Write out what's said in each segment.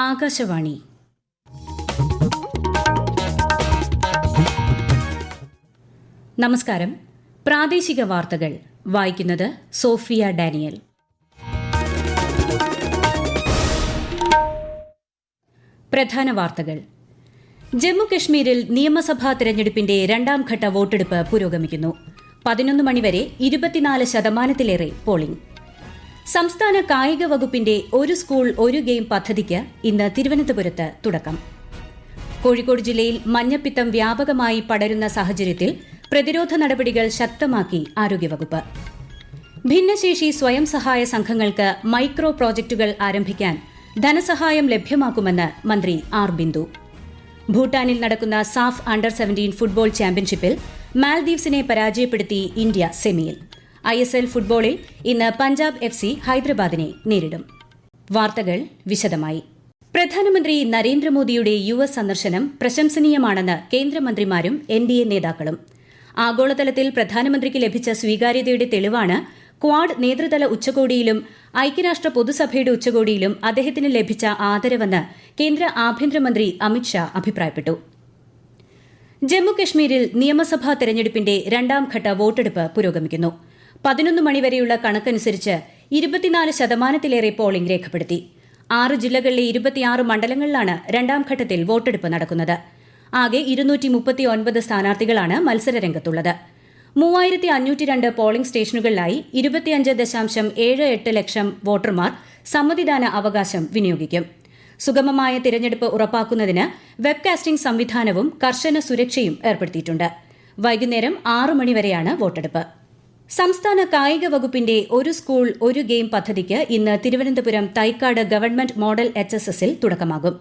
ആകാശവാണി. നമസ്കാരം. പ്രാദേശിക വാർത്തകൾ വായിക്കുന്നത് സോഫിയ ഡാനിയൽ. പ്രധാന വാർത്തകൾ. ജമ്മുകശ്മീരിൽ നിയമസഭാ തെരഞ്ഞെടുപ്പിന്റെ രണ്ടാംഘട്ട വോട്ടെടുപ്പ് പുരോഗമിക്കുന്നു. 11 മണിവരെ 24% പോളിംഗ്. സംസ്ഥാന കായിക വകുപ്പിന്റെ ഒരു സ്കൂൾ ഒരു ഗെയിം പദ്ധതിക്ക് ഇന്ന് തിരുവനന്തപുരത്ത് തുടക്കം. കോഴിക്കോട് ജില്ലയിൽ മഞ്ഞപ്പിത്തം വ്യാപകമായി പടരുന്ന സാഹചര്യത്തിൽ പ്രതിരോധ നടപടികൾ ശക്തമാക്കി ആരോഗ്യവകുപ്പ്. ഭിന്നശേഷി സ്വയം സഹായ സംഘങ്ങൾക്ക് മൈക്രോ പ്രോജക്ടുകൾ ആരംഭിക്കാൻ ധനസഹായം ലഭ്യമാക്കുമെന്ന് മന്ത്രി ആർ ബിന്ദു. ഭൂട്ടാനിൽ നടക്കുന്ന സാഫ് അണ്ടർ 17 ഫുട്ബോൾ ചാമ്പ്യൻഷിപ്പിൽ മാൽദീവ്സിനെ പരാജയപ്പെടുത്തി ഇന്ത്യ സെമിയിൽ. ISL ഫുട്ബോളിൽ ഇന്ന് പഞ്ചാബ് FC ഹൈദരാബാദിനെ നേരിടും. വാർത്തകൾ വിശദമായി. പ്രധാനമന്ത്രി നരേന്ദ്രമോദിയുടെ US സന്ദർശനം പ്രശംസനീയമാണെന്ന് കേന്ദ്രമന്ത്രിമാരും NDA നേതാക്കളും. ആഗോളതലത്തിൽ പ്രധാനമന്ത്രിക്ക് ലഭിച്ച സ്വീകാര്യതയുടെ തെളിവാണ് ക്വാഡ് നേതൃതല ഉച്ചകോടിയിലും ഐക്യരാഷ്ട്ര പൊതുസഭയുടെ ഉച്ചകോടിയിലും അദ്ദേഹത്തിന് ലഭിച്ച ആദരവെന്ന് കേന്ദ്ര ആഭ്യന്തരമന്ത്രി അമിത്ഷാ അഭിപ്രായപ്പെട്ടു. ജമ്മുകശ്മീരിൽ നിയമസഭാ തെരഞ്ഞെടുപ്പിന്റെ രണ്ടാംഘട്ട വോട്ടെടുപ്പ് പുരോഗമിക്കുന്നു. 11 മണിവരെയുള്ള കണക്കനുസരിച്ച് 24% പോളിംഗ് രേഖപ്പെടുത്തി. 6 ജില്ലകളിലെ 26 മണ്ഡലങ്ങളിലാണ് രണ്ടാംഘട്ടത്തിൽ വോട്ടെടുപ്പ് നടക്കുന്നത്. ആകെ 239 സ്ഥാനാർത്ഥികളാണ് മത്സരരംഗത്തുള്ളത്. 3502 പോളിംഗ് സ്റ്റേഷനുകളിലായി 25.78 ലക്ഷം വോട്ടർമാർ സമ്മതിദാന അവകാശം വിനിയോഗിക്കും. സുഗമമായ തിരഞ്ഞെടുപ്പ് ഉറപ്പാക്കുന്നതിന് വെബ്കാസ്റ്റിംഗ് സംവിധാനവും കർശന സുരക്ഷയും ഏർപ്പെടുത്തിയിട്ടുണ്ട്. വൈകുന്നേരം 6 മണിവരെയാണ് വോട്ടെടുപ്പ്. സംസ്ഥാന കായിക വകുപ്പിന്റെ ഒരു സ്കൂൾ ഒരു ഗെയിം പദ്ധതിക്ക് ഇന്ന് തിരുവനന്തപുരം തൈക്കാട് ഗവൺമെന്റ് മോഡൽ HSSൽ തുടക്കമാകും.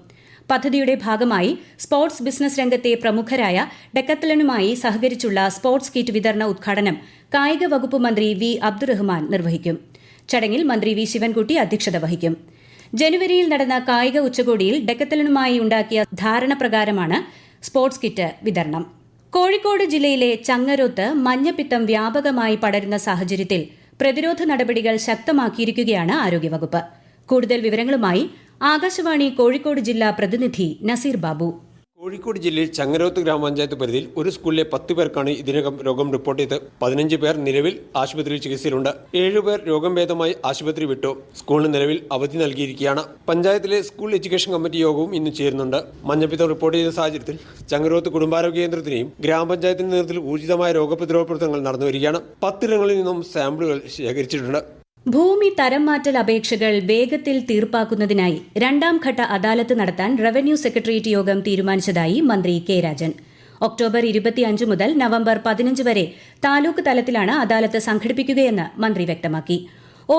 പദ്ധതിയുടെ ഭാഗമായി സ്പോർട്സ് ബിസിനസ് രംഗത്തെ പ്രമുഖരായ ഡെക്കത്തലനുമായി സഹകരിച്ചുള്ള സ്പോർട്സ് കിറ്റ് വിതരണ ഉദ്ഘാടനം കായിക വകുപ്പ് മന്ത്രി വി അബ്ദുറഹ്മാൻ നിർവഹിക്കും. ചടങ്ങിൽ മന്ത്രി വി ശിവൻകുട്ടി അധ്യക്ഷത വഹിക്കും. ജനുവരിയിൽ നടന്ന കായിക ഉച്ചകോടിയിൽ ഡെക്കത്തലനുമായി ഉണ്ടാക്കിയ ധാരണപ്രകാരമാണ് സ്പോർട്സ് കിറ്റ് വിതരണം. കോഴിക്കോട് ജില്ലയിലെ ചങ്ങരോത്ത് മഞ്ഞപ്പിത്തം വ്യാപകമായി പടരുന്ന സാഹചര്യത്തിൽ പ്രതിരോധ നടപടികൾ ശക്തമാക്കിയിരിക്കുകയാണ് ആരോഗ്യവകുപ്പ്. കൂടുതൽ വിവരങ്ങളുമായി ആകാശവാണി കോഴിക്കോട് ജില്ലാ പ്രതിനിധി നസീർ ബാബു. കോഴിക്കോട് ജില്ലയിൽ ചങ്ങരോത്ത് ഗ്രാമപഞ്ചായത്ത് പരിധിയിൽ ഒരു സ്കൂളിലെ 10 പേർക്കാണ് ഇതിനകം രോഗം റിപ്പോർട്ട് ചെയ്ത് 15 പേർ നിലവിൽ ആശുപത്രിയിൽ ചികിത്സയിലുണ്ട്. 7 പേർ രോഗം ഭേദമായി ആശുപത്രി വിട്ടു. സ്കൂളിന് നിലവിൽ അവധി നൽകിയിരിക്കുകയാണ്. പഞ്ചായത്തിലെ സ്കൂൾ എഡ്യൂക്കേഷൻ കമ്മിറ്റി യോഗവും ഇന്ന് ചേരുന്നുണ്ട്. മഞ്ഞപ്പിത്തം റിപ്പോർട്ട് ചെയ്ത സാഹചര്യത്തിൽ ചങ്ങരോത്ത് കുടുംബാരോഗ്യ കേന്ദ്രത്തിനെയും ഗ്രാമപഞ്ചായത്തിന്റെ നേതൃത്വത്തിൽ ഊർജിതമായ രോഗപ്രതിരോധ പ്രവർത്തനങ്ങൾ നടന്നുവരികയാണ്. 10 ഇടങ്ങളിൽ നിന്നും സാമ്പിളുകൾ ശേഖരിച്ചിട്ടുണ്ട്. ഭൂമി തരം മാറ്റൽ അപേക്ഷകൾ വേഗത്തിൽ തീർപ്പാക്കുന്നതിനായി രണ്ടാംഘട്ട അദാലത്ത് നടത്താൻ റവന്യൂ സെക്രട്ടേറിയറ്റ് യോഗം തീരുമാനിച്ചതായി മന്ത്രി കെ രാജൻ. ഒക്ടോബർ 25 മുതൽ നവംബർ 15 വരെ താലൂക്ക് തലത്തിലാണ് അദാലത്ത് സംഘടിപ്പിക്കുകയെന്ന് മന്ത്രി വ്യക്തമാക്കി.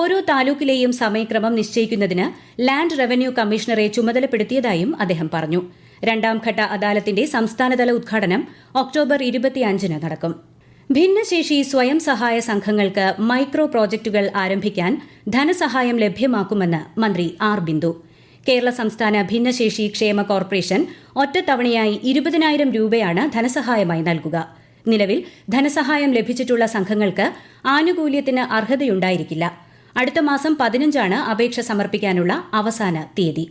ഓരോ താലൂക്കിലെയും സമയക്രമം നിശ്ചയിക്കുന്നതിന് ലാൻഡ് റവന്യൂ കമ്മീഷണറെ ചുമതലപ്പെടുത്തിയതായും അദ്ദേഹം പറഞ്ഞു. രണ്ടാംഘട്ട അദാലത്തിന്റെ സംസ്ഥാനതല ഉദ്ഘാടനം ഒക്ടോബർ 25 നടക്കും. ഭിന്നശേഷി സ്വയം സഹായ സംഘങ്ങൾക്ക് മൈക്രോ പ്രോജക്ടുകൾ ആരംഭിക്കാൻ ധനസഹായം ലഭ്യമാക്കുമെന്ന് മന്ത്രി ആർ ബിന്ദു. കേരള സംസ്ഥാന ഭിന്നശേഷി ക്ഷേമ കോർപ്പറേഷൻ ഒറ്റത്തവണയായി 20,000 രൂപയാണ് ധനസഹായമായി നൽകുക. നിലവിൽ ധനസഹായം ലഭിച്ചിട്ടുള്ള സംഘങ്ങൾക്ക് ആനുകൂല്യത്തിന് അർഹതയുണ്ടായിരിക്കില്ല. അടുത്ത മാസം 15 അപേക്ഷ സമർപ്പിക്കാനുള്ള അവസാന തീയതി.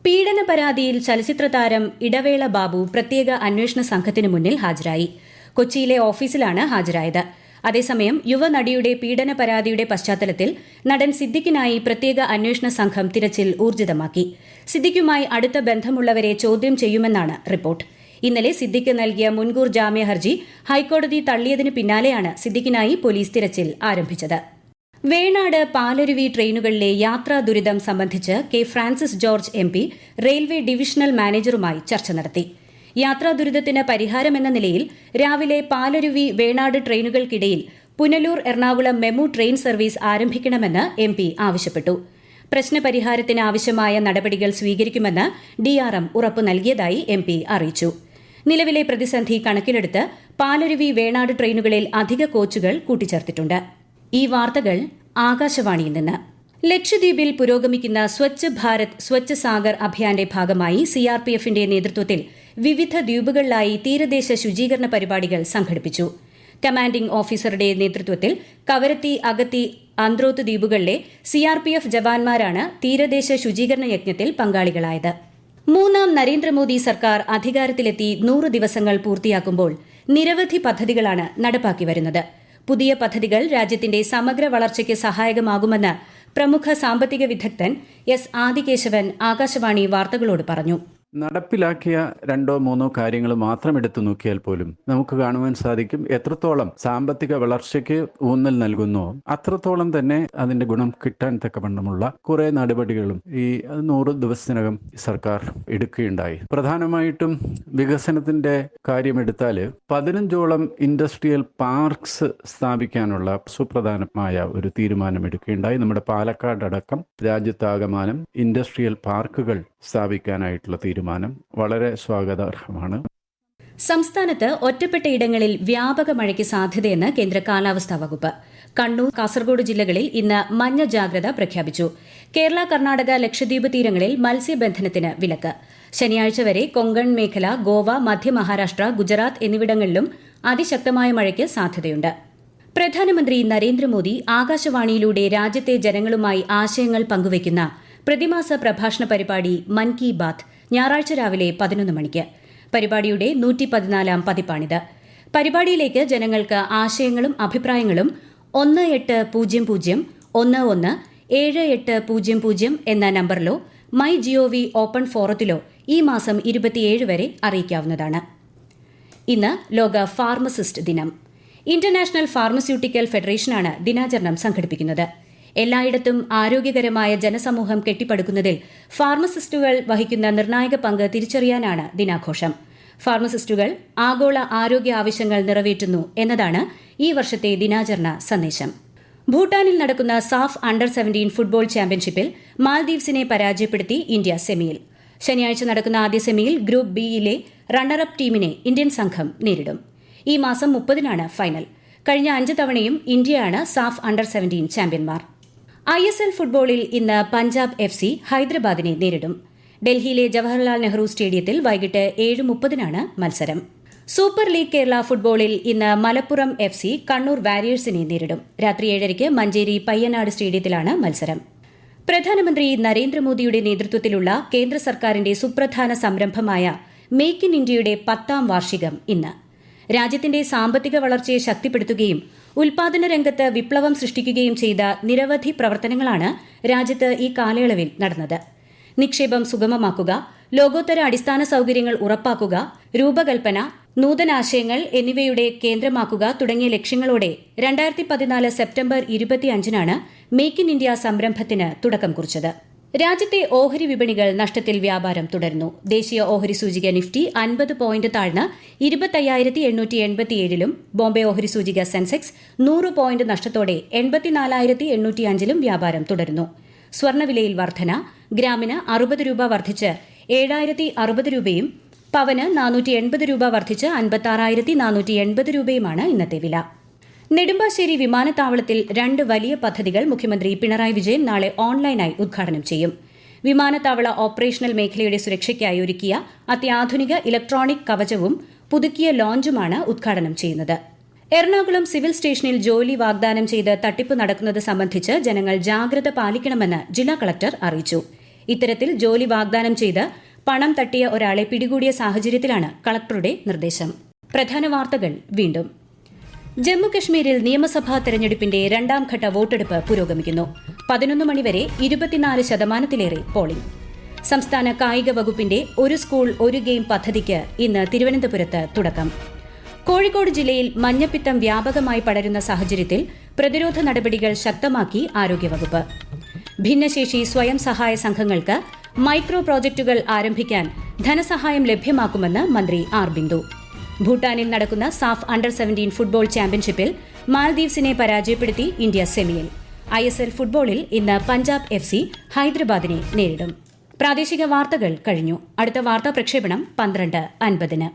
പീഡന പരാതിയിൽ ചലച്ചിത്ര താരം ഇടവേള ബാബു പ്രത്യേക അന്വേഷണ സംഘത്തിന് മുന്നിൽ ഹാജരായി. കൊച്ചിയിലെ ഓഫീസിലാണ് ഹാജരായത്. അതേസമയം യുവനടിയുടെ പീഡന പരാതിയുടെ പശ്ചാത്തലത്തിൽ നടൻ സിദ്ദിഖിനായി പ്രത്യേക അന്വേഷണ സംഘം തിരച്ചിൽ ഊർജിതമാക്കി. സിദ്ദിഖുമായി അടുത്ത ബന്ധമുള്ളവരെ ചോദ്യം ചെയ്യുമെന്നാണ് റിപ്പോർട്ട്. ഇന്നലെ സിദ്ദിഖ് നൽകിയ മുൻകൂർ ജാമ്യ ഹർജി ഹൈക്കോടതി തള്ളിയതിനു പിന്നാലെയാണ് സിദ്ദിഖിനായി പോലീസ് തിരച്ചിൽ ആരംഭിച്ചത്. വേണാട് പാലരുവി ട്രെയിനുകളിലെ യാത്രാ ദുരിതം സംബന്ധിച്ച് K Francis George MP railway divisional മാനേജറുമായി ചർച്ച നടത്തി. യാത്രാ ദുരിതത്തിന് പരിഹാരമെന്ന നിലയിൽ രാവിലെ പാലരുവി വേണാട് ട്രെയിനുകൾക്കിടയിൽ Punalur Ernakulam MEMU train service ആരംഭിക്കണമെന്ന് MP ആവശ്യപ്പെട്ടു. പ്രശ്നപരിഹാരത്തിന് ആവശ്യമായ നടപടികൾ സ്വീകരിക്കുമെന്ന് DRM ഉറപ്പു നൽകിയതായി MP അറിയിച്ചു. നിലവിലെ പ്രതിസന്ധി കണക്കിലെടുത്ത് പാലരുവി വേണാട് ട്രെയിനുകളിൽ അധിക കോച്ചുകൾ കൂട്ടിച്ചേർത്തിട്ടുണ്ട്. ഈ വാർത്തകൾ ആകാശവാണിയിൽ നിന്ന്. ലക്ഷദ്വീപിൽ പുരോഗമിക്കുന്ന സ്വച്ഛ് ഭാരത് സ്വച്ഛ് സാഗർ അഭിയാന്റെ ഭാഗമായി CRPFന്റെ നേതൃത്വത്തിൽ വിവിധ ദ്വീപുകളിലായി തീരദേശ ശുചീകരണ പരിപാടികൾ സംഘടിപ്പിച്ചു. കമാൻഡിംഗ് ഓഫീസറുടെ നേതൃത്വത്തിൽ കവരത്തി, അഗത്തി, അന്ത്രോത്ത് ദ്വീപുകളിലെ CRPF ജവാന്മാരാണ് തീരദേശ ശുചീകരണ യജ്ഞത്തിൽ പങ്കാളികളായത്. മൂന്നാം നരേന്ദ്രമോദി സർക്കാർ അധികാരത്തിലെത്തി 100 ദിവസങ്ങൾ പൂർത്തിയാക്കുമ്പോൾ നിരവധി പദ്ധതികളാണ് നടപ്പാക്കി വരുന്നത്. പുതിയ പദ്ധതികൾ രാജ്യത്തിന്റെ സമഗ്ര വളർച്ചയ്ക്ക് സഹായകമാകുമെന്ന് പ്രമുഖ സാമ്പത്തിക വിദഗ്ധൻ എസ് ആദികേശവൻ ആകാശവാണി വാർത്തകളോട് പറഞ്ഞു. നടപ്പിലാക്കിയ 2-3 കാര്യങ്ങൾ മാത്രം എടുത്തു നോക്കിയാൽ പോലും നമുക്ക് കാണുവാൻ സാധിക്കും എത്രത്തോളം സാമ്പത്തിക വളർച്ചയ്ക്ക് ഊന്നൽ നൽകുന്നോ അത്രത്തോളം തന്നെ അതിന്റെ ഗുണം കിട്ടാൻ തക്കവണ്ണമുള്ള കുറെ നടപടികളും ഈ 100 ദിവസത്തിനകം സർക്കാർ എടുക്കുകയുണ്ടായി. പ്രധാനമായിട്ടും വികസനത്തിന്റെ കാര്യമെടുത്താൽ 15ഓളം ഇൻഡസ്ട്രിയൽ പാർക്സ് സ്ഥാപിക്കാനുള്ള സുപ്രധാനമായ ഒരു തീരുമാനമെടുക്കുകയുണ്ടായി. നമ്മുടെ പാലക്കാട് അടക്കം രാജ്യത്താകമാനം ഇൻഡസ്ട്രിയൽ പാർക്കുകൾ സ്ഥാപിക്കാനായിട്ടുള്ള തീരുമാനം വളരെ സ്വാഗതാർഹമാണ്. സംസ്ഥാനത്ത് ഒറ്റപ്പെട്ടയിടങ്ങളിൽ വ്യാപക മഴയ്ക്ക് സാധ്യതയെന്ന് കേന്ദ്ര കാലാവസ്ഥാ വകുപ്പ്. കണ്ണൂർ, കാസർഗോഡ് ജില്ലകളിൽ ഇന്ന് മഞ്ഞ ജാഗ്രത പ്രഖ്യാപിച്ചു. കേരള, കർണാടക, ലക്ഷദ്വീപ് തീരങ്ങളിൽ മത്സ്യബന്ധനത്തിന് വിലക്ക്. ശനിയാഴ്ച വരെ കൊങ്കൺ മേഖല, ഗോവ, മധ്യ മഹാരാഷ്ട്ര, ഗുജറാത്ത് എന്നിവിടങ്ങളിലും അതിശക്തമായ മഴയ്ക്ക് സാധ്യതയുണ്ട്. പ്രധാനമന്ത്രി നരേന്ദ്രമോദി ആകാശവാണിയിലൂടെ രാജ്യത്തെ ജനങ്ങളുമായി ആശയങ്ങൾ പങ്കുവയ്ക്കുന്ന പ്രതിമാസ പ്രഭാഷണ പരിപാടി മൻ കി ബാത്ത് ഞായറാഴ്ച രാവിലെ 11 മണിക്ക്. പരിപാടിയുടെ 114-ാം പതിപ്പാണിത്. പരിപാടിയിലേക്ക് ജനങ്ങൾക്ക് ആശയങ്ങളും അഭിപ്രായങ്ങളും 1800-11-7800 എന്ന നമ്പറിലോ മൈ ജിഒവി ഓപ്പൺ ഫോറത്തിലോ ഈ മാസം 27 വരെ അറിയിക്കാവുന്നതാണ്. ഇന്ന് ലോക ഫാർമസിസ്റ്റ് ദിനം. ഇന്റർനാഷണൽ ഫാർമസ്യൂട്ടിക്കൽ ഫെഡറേഷനാണ് ദിനാചരണം സംഘടിപ്പിക്കുന്നത്. എല്ലായിടത്തും ആരോഗ്യകരമായ ജനസമൂഹം കെട്ടിപ്പടുക്കുന്നതിൽ ഫാർമസിസ്റ്റുകൾ വഹിക്കുന്ന നിർണായക പങ്ക് തിരിച്ചറിയാനാണ് ദിനാഘോഷം. ഫാർമസിസ്റ്റുകൾ ആഗോള ആരോഗ്യ ആവശ്യങ്ങൾ നിറവേറ്റുന്നു എന്നതാണ് ഈ വർഷത്തെ ദിനാചരണ സന്ദേശം. ഭൂട്ടാനിൽ നടക്കുന്ന സാഫ് അണ്ടർ-17 ഫുട്ബോൾ ചാമ്പ്യൻഷിപ്പിൽ മാൽദീവ്സിനെ പരാജയപ്പെടുത്തി ഇന്ത്യ സെമിയിൽ. ശനിയാഴ്ച നടക്കുന്ന ആദ്യ സെമിയിൽ ഗ്രൂപ്പ് ബിയിലെ റണ്ണറപ്പ് ടീമിനെ ഇന്ത്യൻ സംഘം നേരിടും. ഈ മാസം 30-നാണ് ഫൈനൽ. കഴിഞ്ഞ 5 തവണയും ഇന്ത്യയാണ് സാഫ് അണ്ടർ-17 ചാമ്പ്യന്മാർ. ISL ഫുട്ബോളിൽ ഇന്ന് പഞ്ചാബ് FC ഹൈദരാബാദിനെ നേരിടും. ഡൽഹിയിലെ ജവഹർലാൽ നെഹ്റു സ്റ്റേഡിയത്തിൽ വൈകിട്ട് 7:30-നാണ് മത്സരം. സൂപ്പർ ലീഗ് കേരള ഫുട്ബോളിൽ ഇന്ന് മലപ്പുറം FC കണ്ണൂർ വാരിയേഴ്സിനെ നേരിടും. രാത്രി 7:30-ക്ക് മഞ്ചേരി പയ്യനാട് സ്റ്റേഡിയത്തിലാണ് മത്സരം. പ്രധാനമന്ത്രി നരേന്ദ്രമോദിയുടെ നേതൃത്വത്തിലുള്ള കേന്ദ്ര സർക്കാരിന്റെ സുപ്രധാന സംരംഭമായ മേക്ക് ഇൻ ഇന്ത്യയുടെ 10ാം വാർഷികം ഇന്ന്. രാജ്യത്തിന്റെ സാമ്പത്തിക വളർച്ചയെ ശക്തിപ്പെടുത്തുകയും ഉൽപാദന രംഗത്ത് വിപ്ലവം സൃഷ്ടിക്കുകയും ചെയ്ത നിരവധി പ്രവർത്തനങ്ങളാണ് രാജ്യത്ത് ഈ കാലയളവിൽ നടന്നത്. നിക്ഷേപം സുഗമമാക്കുക, ലോകോത്തര അടിസ്ഥാന സൌകര്യങ്ങൾ ഉറപ്പാക്കുക, രൂപകൽപ്പന, നൂതനാശയങ്ങൾ എന്നിവയുടെ കേന്ദ്രമാക്കുക തുടങ്ങിയ ലക്ഷ്യങ്ങളോടെ 2014 സെപ്റ്റംബർ 25-നാണ് മേക്ക് ഇൻ ഇന്ത്യ സംരംഭത്തിന് തുടക്കം കുറിച്ചത്. രാജ്യത്തെ ഓഹരി വിപണികൾ നഷ്ടത്തിൽ വ്യാപാരം തുടരുന്നു. ദേശീയ ഓഹരി സൂചിക നിഫ്റ്റി 50 പോയിന്റ് താഴ്ന്ന് 25,887-ലും ബോംബെ ഓഹരി സൂചിക സെൻസെക്സ് 100 പോയിന്റ് നഷ്ടത്തോടെ 84,805-ലും വ്യാപാരം തുടരുന്നു. സ്വർണ്ണവിലയിൽ വർധന. ഗ്രാമിന് 60 രൂപ വർദ്ധിച്ച് 7,060 രൂപയും പവന് 480 രൂപ വർദ്ധിച്ച് 56,480 രൂപയുമാണ് ഇന്നത്തെ വില. നെടുമ്പാശ്ശേരി വിമാനത്താവളത്തിൽ 2 വലിയ പദ്ധതികൾ മുഖ്യമന്ത്രി പിണറായി വിജയൻ നാളെ ഓൺലൈനായി ഉദ്ഘാടനം ചെയ്യും. വിമാനത്താവള ഓപ്പറേഷണൽ മേഖലയുടെ സുരക്ഷയ്ക്കായി ഒരുക്കിയ അത്യാധുനിക ഇലക്ട്രോണിക് കവചവും പുതുക്കിയ ലോഞ്ചുമാണ് ഉദ്ഘാടനം ചെയ്യുന്നത്. എറണാകുളം സിവിൽ സ്റ്റേഷനിൽ ജോലി വാഗ്ദാനം ചെയ്ത് തട്ടിപ്പ് നടക്കുന്നത് സംബന്ധിച്ച് ജനങ്ങൾ ജാഗ്രത പാലിക്കണമെന്ന് ജില്ലാ കളക്ടർ അറിയിച്ചു. ഇത്തരത്തിൽ ജോലി വാഗ്ദാനം ചെയ്ത് പണം തട്ടിയ ഒരാളെ പിടികൂടിയ സാഹചര്യത്തിലാണ് കളക്ടറുടെ നിർദ്ദേശം. പ്രധാന വാർത്തകൾ വീണ്ടും. ജമ്മുകശ്മീരിൽ നിയമസഭാ തെരഞ്ഞെടുപ്പിന്റെ 2ാം ഘട്ട വോട്ടെടുപ്പ് പുരോഗമിക്കുന്നു. 11 മണിവരെ 24% പോളിംഗ്. സംസ്ഥാന കായിക വകുപ്പിന്റെ ഒരു സ്കൂൾ ഒരു ഗെയിം പദ്ധതിക്ക് ഇന്ന് തിരുവനന്തപുരത്ത് തുടക്കം. കോഴിക്കോട് ജില്ലയിൽ മഞ്ഞപ്പിത്തം വ്യാപകമായി പടരുന്ന സാഹചര്യത്തിൽ പ്രതിരോധ നടപടികൾ ശക്തമാക്കി ആരോഗ്യവകുപ്പ്. ഭിന്നശേഷി സ്വയം സഹായ സംഘങ്ങൾക്ക് മൈക്രോ പ്രോജക്ടുകൾ ആരംഭിക്കാൻ ധനസഹായം ലഭ്യമാക്കുമെന്ന് മന്ത്രി ആർ ബിന്ദു. ഭൂട്ടാനിൽ നടക്കുന്ന സാഫ് അണ്ടർ-17 ഫുട്ബോൾ ചാമ്പ്യൻഷിപ്പിൽ മാൽദീവ്സിനെ പരാജയപ്പെടുത്തി ഇന്ത്യ സെമിയിൽ. ISL ഫുട്ബോളിൽ ഇന്ന് പഞ്ചാബ് FC ഹൈദരാബാദിനെ നേരിടും. പ്രാദേശിക വാർത്തകൾ കഴിഞ്ഞു. അടുത്ത വാർത്താ പ്രക്ഷേപണം 12:50-ന്.